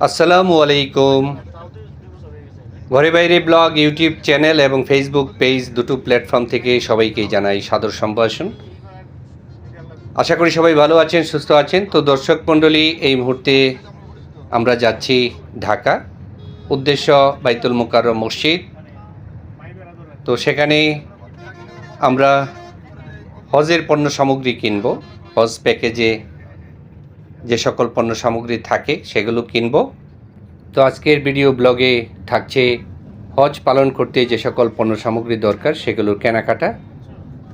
আসসালামু আলাইকুম। ঘরে বাইরে ব্লগ, ইউটিউব চ্যানেল এবং ফেসবুক পেজ দুটো প্ল্যাটফর্ম থেকে সবাইকে জানাই সাদর সম্ভাষণ। আশা করি সবাই ভালো আছেন, সুস্থ আছেন। তো দর্শক মণ্ডলী, এই মুহূর্তে আমরা যাচ্ছি ঢাকা, উদ্দেশ্য বাইতুল মোকাররম মসজিদ। তো সেখানে আমরা হজের পণ্য সামগ্রী কিনব। হজ প্যাকেজে যে সকল পণ্য সামগ্রী থাকে সেগুলো কিনব। তো আজকের ভিডিও ব্লগে থাকছে হজ পালন করতে যে সকল পণ্য সামগ্রী দরকার সেগুলোর কেনাকাটা।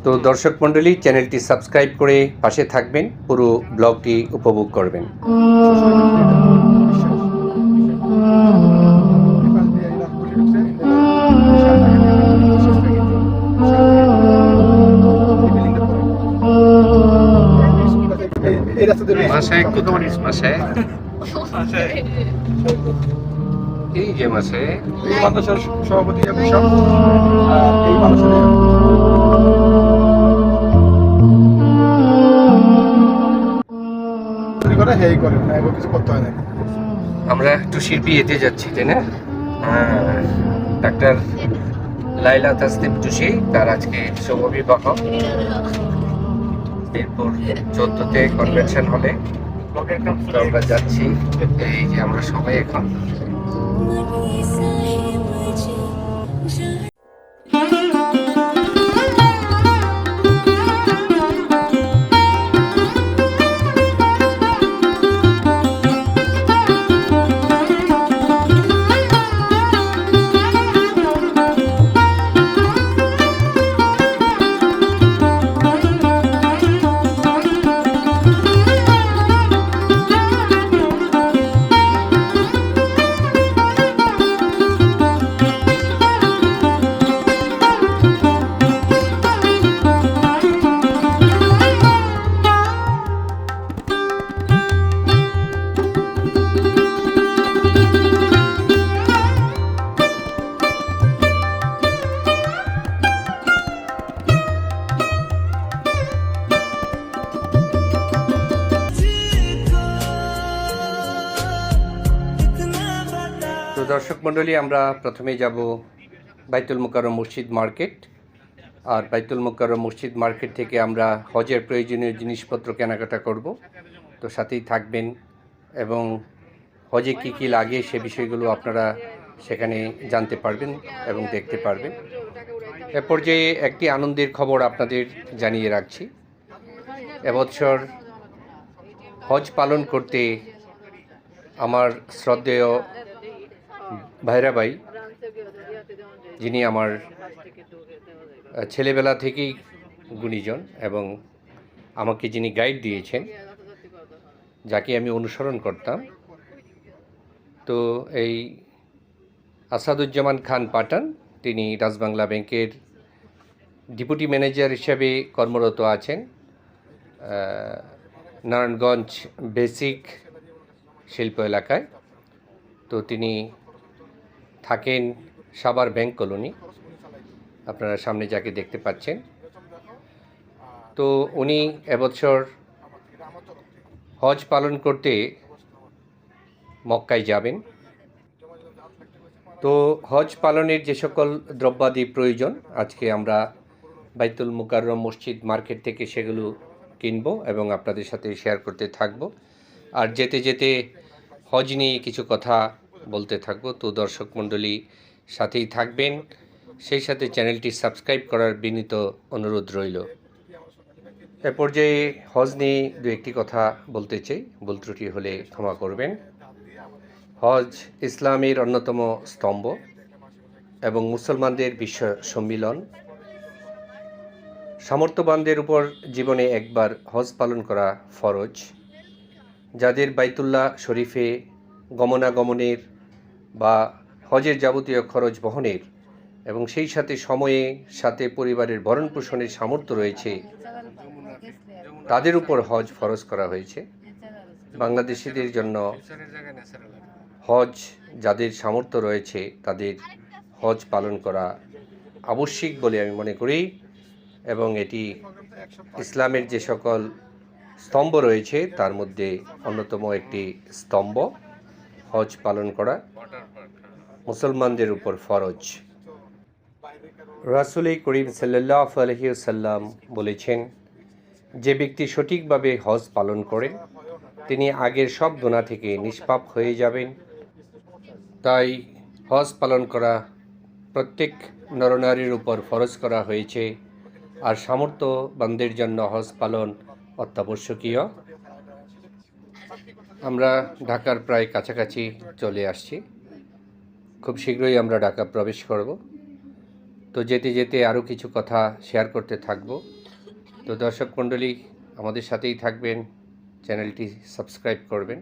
তো দর্শক মণ্ডলী, চ্যানেলটি সাবস্ক্রাইব করে পাশে থাকবেন, পুরো ব্লগটি উপভোগ করবেন। এই যে মাসে বাংলাদেশের সভাপতি এবং সব এই মানুষের করে হেই করে না, এগুলো কিছু করতে হয় না। আমরা টুসির বিয়েতে যাচ্ছি, তাই না? ডাক্তার লাইলা তাসনিম টুসি, তার আজকে শুভ বিবাহ। এরপর 14তে কনভেনশন হলে আমরা যাচ্ছি। এই যে আমরা সবাই এখন দর্শক মণ্ডলী, আমরা প্রথমে যাব বাইতুল মোকাররম মসজিদ মার্কেট। আর বাইতুল মোকাররম মসজিদ মার্কেট থেকে আমরা হজের প্রয়োজনীয় জিনিসপত্র কেনাকাটা করব। তো সাথেই থাকবেন এবং হজে কি কি লাগে সে বিষয়গুলো আপনারা সেখানে জানতে পারবেন এবং দেখতে পারবেন। এ পর্যায়ে একটি আনন্দের খবর আপনাদের জানিয়ে রাখছি। এবছর হজ পালন করতে আমার শ্রদ্ধেয় ভাইরা ভাই, যিনি আমার ছেলেবেলা থেকেই গুণীজন এবং আমাকে যিনি গাইড দিয়েছেন, যাকে আমি অনুসরণ করতাম, তো এই আসাদুজ্জামান খান পাঠান, তিনি রাজবাংলা ব্যাংকের ডেপুটি ম্যানেজার হিসাবে কর্মরত আছেন নারায়ণগঞ্জ বেসিক শিল্প এলাকায়। তো তিনি থাকেন সাভার ব্যাংক কলোনি, আপনারা সামনে যাকে দেখতে পাচ্ছেন। তো উনি এবছর হজ পালন করতে মক্কায় যাবেন। তো হজ পালনের যে সকল দ্রব্যাদি প্রয়োজন আজকে আমরা বাইতুল মোকাররম মসজিদ মার্কেট থেকে সেগুলো কিনব এবং আপনাদের সাথে শেয়ার করতে থাকব। আর যেতে যেতে হজ নিয়ে কিছু কথা বলতে থাকব। তো দর্শক মণ্ডলী, সাথেই থাকবেন, সেই সাথে চ্যানেলটি সাবস্ক্রাইব করার বিনীত অনুরোধ রইল। এ পর্যায়ে হজ নিয়ে দু একটি কথা বলতে চাই, ভুল ত্রুটি হলে ক্ষমা করবেন। হজ ইসলামের অন্যতম স্তম্ভ এবং মুসলমানদের বিশ্ব সম্মিলন। সামর্থ্যবানদের উপর জীবনে একবার হজ পালন করা ফরজ। যাদের বাইতুল্লাহ শরীফে গমনাগমনের বা হজের যাবতীয় খরচ বহনের এবং সেই সাথে সময়ে সাথে পরিবারের ভরণ পোষণের সামর্থ্য রয়েছে, তাদের উপর হজ ফরজ করা হয়েছে। বাংলাদেশিদের জন্য হজ, যাদের সামর্থ্য রয়েছে তাদের হজ পালন করা আবশ্যিক বলে আমি মনে করি। এবং এটি ইসলামের যে সকল স্তম্ভ রয়েছে তার মধ্যে অন্যতম একটি স্তম্ভ হজ পালন করা মুসলমানদের উপর ফরজ। রাসূল করিম সাল্লাল্লাহু আলাইহি ওয়াসাল্লাম বলেছেন, যে ব্যক্তি সঠিকভাবে হজ পালন করেন তিনি আগের সব গুনাহ থেকে নিষ্পাপ হয়ে যাবেন। তাই হজ পালন করা প্রত্যেক নরনারীর উপর ফরজ করা হয়েছে, আর সামর্থ্যবানদের জন্য হজ পালন অত্যাবশ্যকীয়। আমরা ঢাকার প্রায় কাছাকাছি চলে আসছি, খুব শীঘ্রই আমরা ঢাকা প্রবেশ করব। তো যেতে যেতে আরও কিছু কথা শেয়ার করতে থাকব। তো দর্শক মণ্ডলী আমাদের সাথেই থাকবেন, চ্যানেলটি সাবস্ক্রাইব করবেন।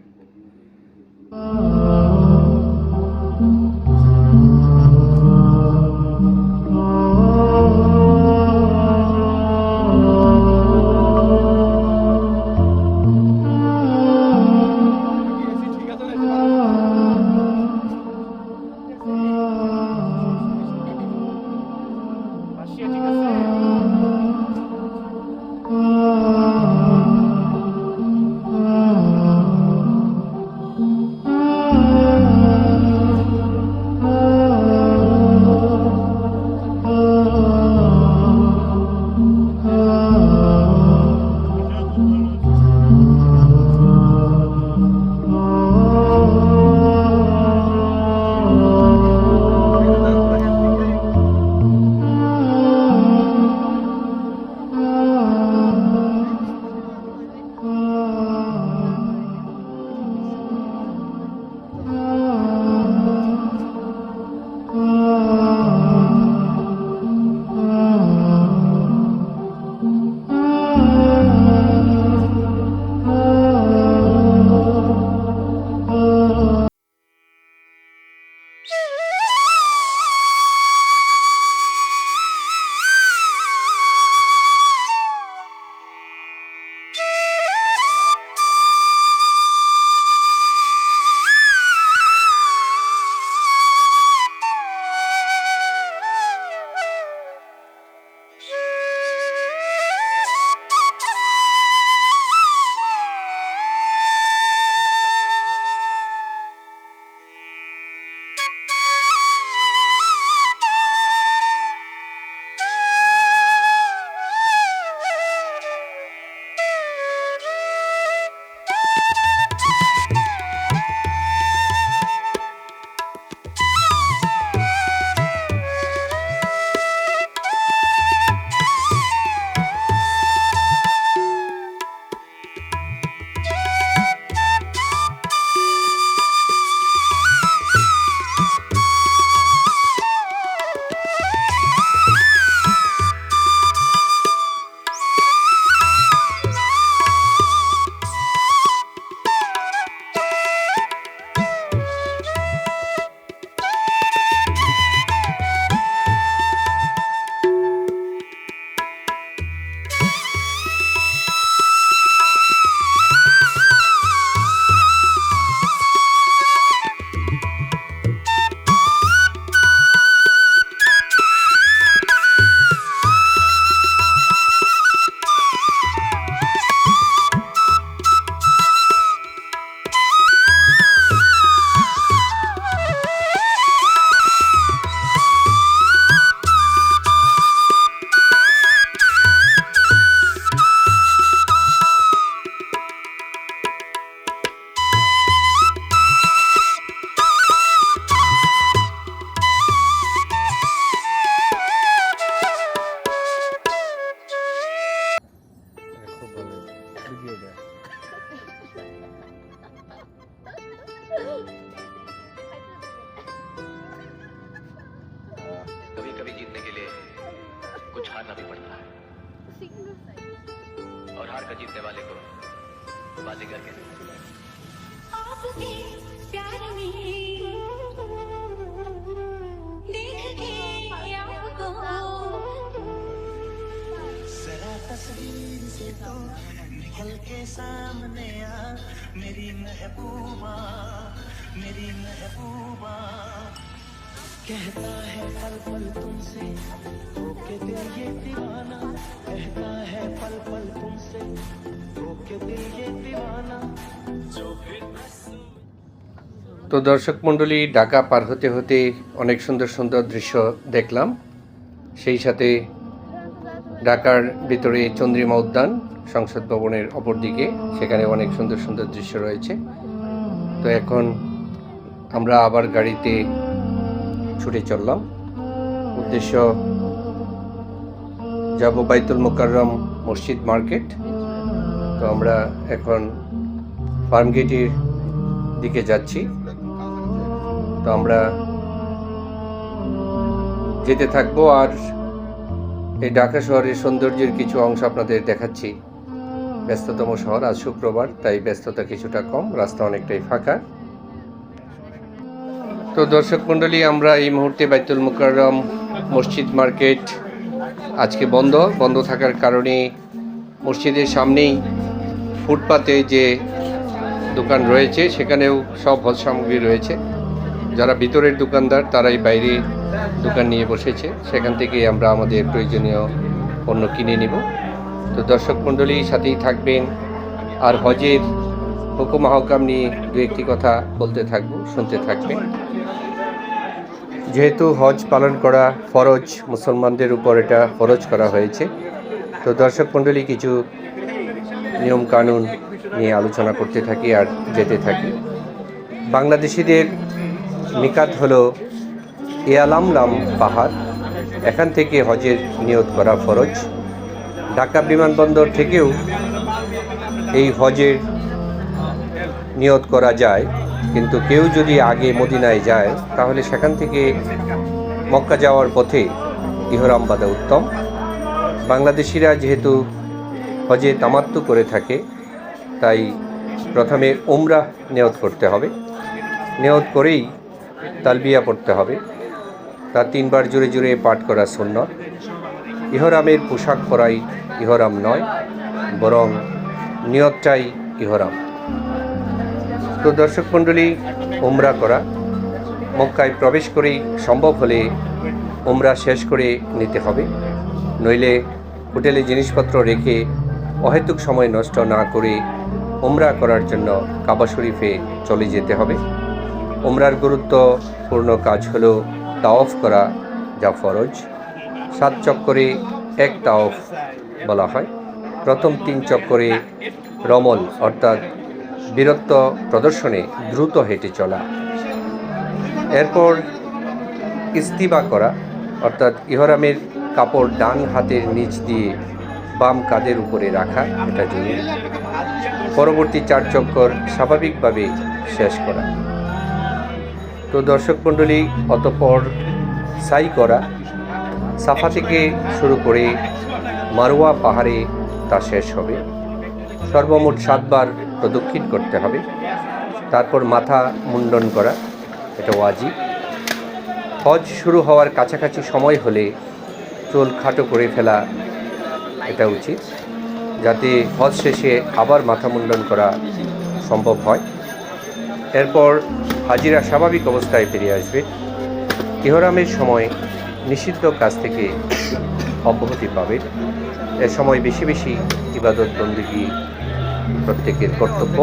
कभी कभी जीतने के लिए कुछ हारना भी पड़ता है, और हार कर जीतने वाले को बाजीगर कहते हैं। आपके प्यार में देख के आपको जरा तस्वीर से तो निकल के सामने आ, मेरी महबूबा, मेरी महबूबा। कहता है पल पल तुमसे होके दिल ये दीवाना, कहता है पल पल तुमसे होके दिल ये दीवाना। जो फिर তো দর্শক মণ্ডলী, ঢাকা পার হতে হতে অনেক সুন্দর সুন্দর দৃশ্য দেখলাম। সেই সাথে ঢাকার ভিতরে চন্দ্রিমা উদ্যান, সংসদ ভবনের অপর দিকে, সেখানে অনেক সুন্দর সুন্দর দৃশ্য রয়েছে। তো এখন আমরা আবার গাড়িতে ছুটে চললাম। উদ্দেশ্য যাব বাইতুল মোকাররম মসজিদ মার্কেট। তো আমরা এখন ফার্মগেটের দিকে যাচ্ছি। তো আমরা যেতে থাকবো আর এই ঢাকা শহরের সৌন্দর্যের কিছু অংশ আপনাদের দেখাচ্ছি। ব্যস্ততম শহর, আজ শুক্রবার, তাই ব্যস্ততা কিছুটা কম, রাস্তা অনেকটাই ফাঁকা। তো দর্শক মণ্ডলী, আমরা এই মুহূর্তে বাইতুল মোকাররম মসজিদ মার্কেট আজকে বন্ধ থাকার কারণে মসজিদের সামনেই ফুটপাতে যে দোকান রয়েছে সেখানেও সব হজ সামগ্রী রয়েছে। যারা ভিতরের দোকানদার তারাই বাইরে দোকান নিয়ে বসেছে, সেখান থেকে আমরা আমাদের প্রয়োজনীয় পণ্য কিনে নিব। তো দর্শক মণ্ডলী, সাথেই থাকবেন আর হজের হুকুম আহকাম নিয়ে দু একটি কথা বলতে থাকবো, শুনতে থাকবেন। যেহেতু হজ পালন করা ফরজ, মুসলমানদের উপর এটা ফরজ করা হয়েছে, তো দর্শক মণ্ডলী কিছু নিয়ম কানুন নিয়ে আলোচনা করতে থাকি আর যেতে থাকি। বাংলাদেশিদের মিকাত হলো ইয়ালামলাম পাহাড়, এখান থেকে হজের নিয়ত করা ফরজ। ঢাকা বিমানবন্দর থেকেও এই হজের নিয়ত করা যায়, কিন্তু কেউ যদি আগে মদিনায় যায় তাহলে সেখান থেকে মক্কা যাওয়ার পথে ইহরাম বাঁধা উত্তম। বাংলাদেশিরা যেহেতু হজে তামাত্তু করে থাকে, তাই প্রথমে উমরাহ নিয়ত করতে হবে। নিয়ত করেই তালবিয়া পড়তে হবে, তা 3 বার জোরে জোরে পাঠ করা সুন্নত। ইহরামের পোশাক পরাই ইহরাম নয়, বরং নিয়তটাই ইহরাম। তো দর্শক মণ্ডলী, উমরা করা, মক্কায় প্রবেশ করেই সম্ভব হলে উমরা শেষ করে নিতে হবে, নইলে হোটেলে জিনিসপত্র রেখে অহেতুক সময় নষ্ট না করে উমরা করার জন্য কাবা শরীফে চলে যেতে হবে। উমরার গুরুত্বপূর্ণ কাজ হলো তাওয়াফ করা, যা ফরজ। 7 চক্করে 1 তাওয়াফ বলা হয়। প্রথম 3 চক্করে রমল অর্থাৎ বীরত্ব প্রদর্শনে দ্রুত হেঁটে চলা। এরপর ইস্তিবা করা, অর্থাৎ ইহরামের কাপড় ডান হাতের নিচ দিয়ে বাম কাঁধের উপরে রাখা, এটা জরুরি। পরবর্তী 4 চক্কর স্বাভাবিকভাবে শেষ করা। তো দর্শক মণ্ডলী, অতঃপর সাই করা, সাফা থেকে শুরু করে মারওয়া পাহাড়ে তা শেষ হবে। সর্বমোট 7 বার প্রদক্ষিণ করতে হবে। তারপর মাথা মুন্ডন করা, এটা ওয়াজিব। হজ শুরু হওয়ার কাছাকাছি সময় হলে চুল খাটো করে ফেলা, এটা উচিত, যাতে হজ শেষে আবার মাথা মুন্ডন করা সম্ভব হয়। এরপর হাজিরা স্বাভাবিক অবস্থায় ফিরে আসবে। ইহরামের সময় নিষিদ্ধ কাজ থেকে অব্যাহতি পাবে। এ সময় বেশি বেশি ইবাদত বন্দেগী প্রত্যেকের কর্তব্য।